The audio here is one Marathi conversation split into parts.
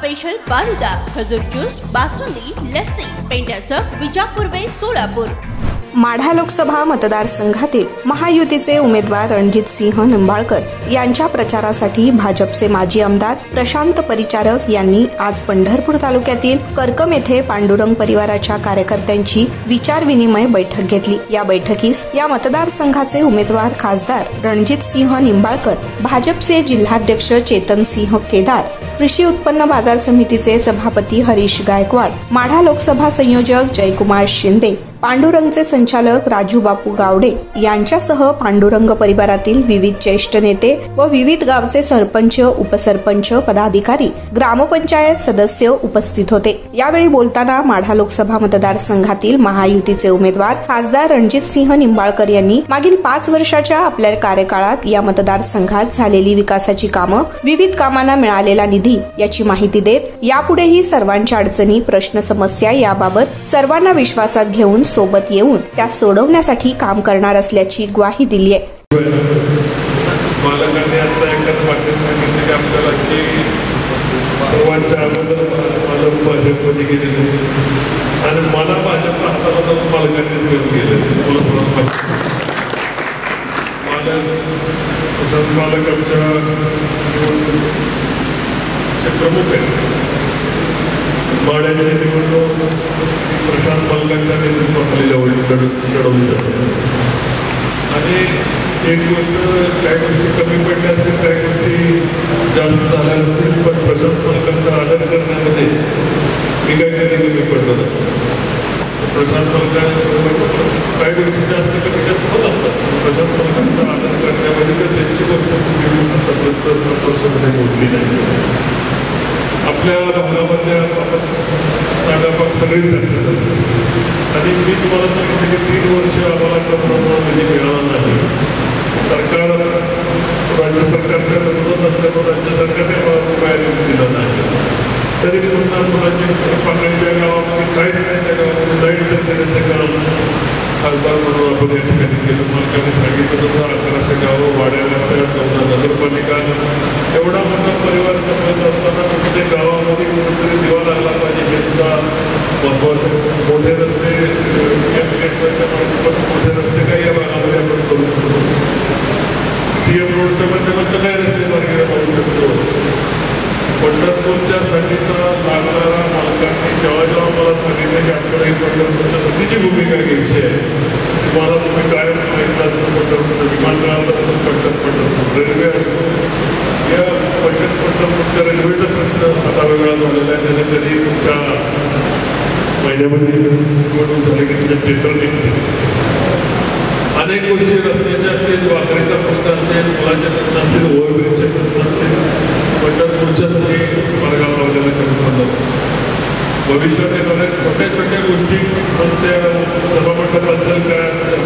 स्पेशल फालुदा, खजूर ज्यूस, बासुंदी, लस्सी, पेंड्याचं विजापूर वे सोलापूर। माढा लोकसभा मतदारसंघातील महायुतीचे उमेदवार रणजितसिंह निंबाळकर यांच्या प्रचारासाठी भाजपचे माजी आमदार प्रशांत परिचारक यांनी आज पंढरपूर तालुक्यातील करकम येथे पांडुरंग परिवाराच्या कार्यकर्त्यांची विचारविनिमय बैठक घेतली। या बैठकीस या मतदारसंघाचे उमेदवार खासदार रणजितसिंह निंबाळकर, भाजपचे जिल्हाध्यक्ष चेतनसिंह केदार, कृषी उत्पन्न बाजार समितीचे सभापती हरीश गायकवाड, माढा लोकसभा संयोजक जयकुमार शिंदे, पांडुरंगचे संचालक राजू बापू गावडे यांच्यासह पांडुरंग परिवारातील विविध ज्येष्ठ नेते व विविध गावचे सरपंच, उपसरपंच, पदाधिकारी, ग्रामपंचायत सदस्य उपस्थित होते। यावेळी बोलताना माढा लोकसभा मतदारसंघातील महायुतीचे उमेदवार खासदार रणजितसिंह निंबाळकर यांनी मागील 5 वर्षाच्या आपल्या कार्यकाळात या मतदारसंघात झालेली विकासाची कामं, विविध कामांना मिळालेला निधी याची माहिती देत यापुढेही सर्वांच्या अडचणी, प्रश्न, समस्या याबाबत सर्वांना विश्वासात घेऊन सोबत येऊन त्या सोडवण्यासाठी काम करणार असल्याची ग्वाही दिली आहे। मालकांनी आता एकाच भाषेत सांगितले की आपल्याला की सर्वांच्या अगोदर मालक भाजपमध्ये गेलेले आणि मला भाजप हाताला जाऊन मालकांनीच घेऊन गेले। मालक आमच्या प्रमुख आहेत। माड्याची निवडणूक प्रशांत मालकांच्या नेतृत्वाखाली लढवली जाते आणि एक गोष्ट, काही गोष्टी कमी पडल्या असतील, काही गोष्टी जास्त झाल्या असतील, पण प्रशांत मालकांचा आदर करण्यामध्ये मी काही कमी पडलो नाही। प्रशांत मालकांना काही गोष्टी जास्त कमी जास्त होत असतात, प्रशांत मालकांचा आदर करण्यामध्ये तर त्यांची गोष्ट आतापर्यंत वर्षामध्ये मोडली नाही। आपल्या भागामध्ये आपण सगळी चर्चा झाली आणि मी तुम्हाला सांगितलं की 3 वर्ष आम्हाला कोरोना निधी मिळाला नाही। सरकार राज्य सरकारच्या विरोधात असल्यामुळे राज्य सरकारने बाहेर दिला नाही, तरी पुन्हा मुलांच्या पाण्याच्या गावामध्ये काहीच नाही, त्या गावामध्ये लाईट देण्याचं काम खासदार म्हणून आपण या ठिकाणी केलं। मालकाने सांगितलं तसं 1100 गावं वाड्याला असतात, 14 नगरपालिका, एवढा मोठा परिवार समजत असताना कुठे गावामध्ये कुठेतरी दिवा लागला पाहिजे हे सुद्धा महत्वाचं। मोठे रस्ते मोठे रस्ते काही या भागामध्ये आपण करू शकतो। सीएम रोडच्या माध्यमातून काही रस्ते मार्गे पाहू शकतो। पंढरपूरच्या साठीचा लागणारा मालकांनी जेव्हा मला सांगितलं की आपल्याला ही पंढरपूरच्या साठीची भूमिका घ्यायची आहे, तुम्हाला तुम्ही काय माहिती असतं पंढरपूरचं विमानतळाचा असतो, पंढरपूर रेल्वे असतो, या पंढरपूरच्या रेल्वेचा प्रश्न आता वेगळा झालेला आहे। त्याने कधी तुमच्या महिन्यामध्ये निवडणूक झाली की तुमच्या पेपर निघते, अनेक गोष्टी रस्त्याच्या असतील, वाकरीचा प्रश्न असेल, मुलाचे प्रश्न असेल, ओव्हरब्रिजचे प्रश्न असतील, पंढरपूरच्यासाठी मार्गाला लावलेला कमी पडलं। भविष्यात येणाऱ्या छोट्या छोट्या गोष्टी त्या सभामंडप असेल, काय असेल,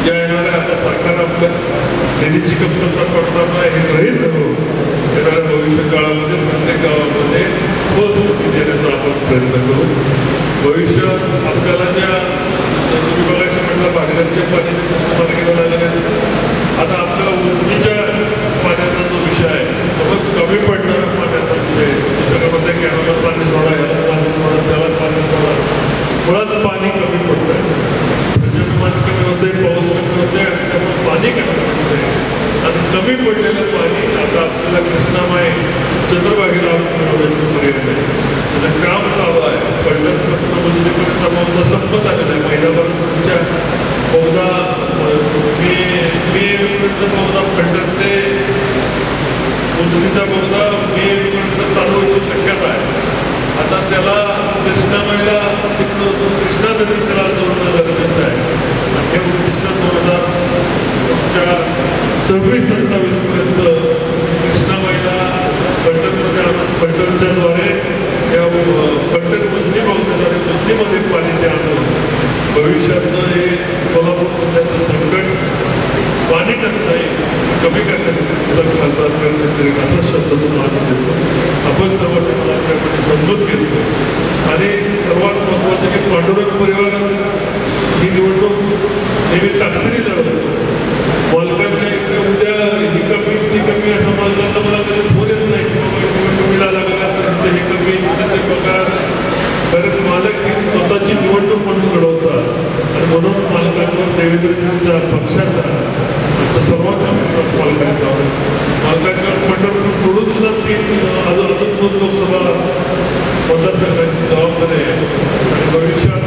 ज्या येणाऱ्या आता सरकार आपल्या निधीची कमतरता पडताना हे गृहीत धरून येणाऱ्या भविष्य काळामध्ये प्रत्येक गावामध्ये ठोस कृती देण्याचा आपण प्रयत्न करू। भविष्यात आपल्याला ज्या तुम्ही बघायचं म्हटलं भागीदारीच्या पाणी लागले, आता आपल्या उजनीच्या पाण्याचा जो विषय आहे तो कमी पडणारा पाण्याचा विषय, सगळं म्हणते कॅनलला पाणी सोडा, याला पाणी सोडा, त्याला पाणी सोडा, मुळात पाणी कमी पडत आहे। जलमान कमी होते, पाऊस कमी होते आणि त्यामुळे पाणी कमी पडते आणि कमी पडलेलं पाणी आता आपल्याला कृष्णामाई चंद्रभागेला मिळवण्याचं पर्यंत आहे, त्याचं काम चालू आहे। पंढरपूरपासून उजनीपर्यंतचा बहुधा संपत आलेला आहे। महिनाभर तुमच्या बहुधा मे बहुधा पंढर ते उजनीचा बहुधा मेपर्यंत चालू होण्याची शक्यता आहे। आता त्याला कृष्णामाईला तिथून कृष्णा नदी त्याला जोडणं गरजेचं आहे आणि हे उद्दिष्ट 2026-27 पर्यंत कृष्णामाईला पंढरच्या द्वारे या पंढर उजनी बहुतेद्वारे उजनीमध्ये पाणी ते आणून भविष्यातलं हे सोलापूर जिल्ह्याचं संकट, पाणी टंचाई कमी करण्यासाठी तुझा खासदार प्रयत्न करेल असा शब्द तुम्हाला देतो। आपण सर्वांना आपल्याकडे समजून घेतो आणि सर्वात महत्त्वाचं की पांडुरंग परिवारात ही निवडणूक नेहमी ताकदीने लढवतो। मालकांच्या इकडे उद्या ही कमी ती कमी असं मालकांचा मला कधी फोन येत नाही की बाबा निवडणुकीला लागला तर हे विद्यार्थ्यांचा पक्षाचा आमचा सर्वांचा विश्वास पालकांचा पालकांच्या पंढरपूर सोडून सुद्धा 3 लोकसभा मतदारसंघाची जबाबदारी आहे आणि भविष्यात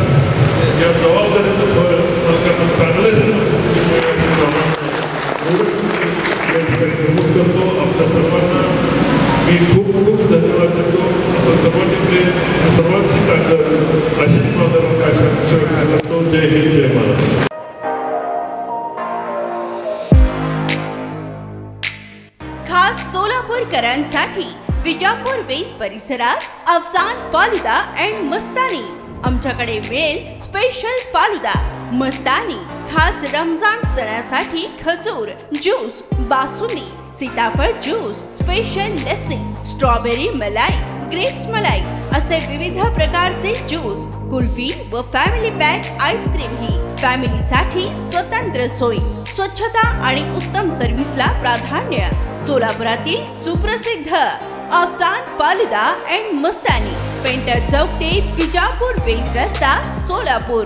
या जबाबदारीचं फळ पालकांना चांगलंच नमूद करतो. आपल्या सर्वांना मी खूप खूप धन्यवाद देतो. आपण सर्वांनी प्रेम सर्वांची ताकद अशीच माझा आशा व्यक्त करतो. जय हिंद जय महाराष्ट्र. खास सोलापूरकरांसाठी विजापूर वेस परिसरात अफसान फालुदा अँड मस्तानी. आमच्याकडे मिळेल स्पेशल फालुदा मस्तानी. खास रमजान सणासाठी खजूर ज्यूस, बासुंदी, सीताफळ ज्यूस, स्पेशल लस्सी, स्ट्रॉबेरी मलाई, ग्रेप्स मलाई असे विविध प्रकारचे ज्यूस, कुल्फी व फॅमिली पॅक आईस्क्रीम ही फॅमिलीसाठी स्वतंत्र सोय. स्वच्छता आणि उत्तम सर्व्हिसला प्राधान्य. सोलापुरातील सुप्रसिद्ध Afsan falooda and Mastani, painter चौक ते विजापूर वेस रस्ता, सोलापूर.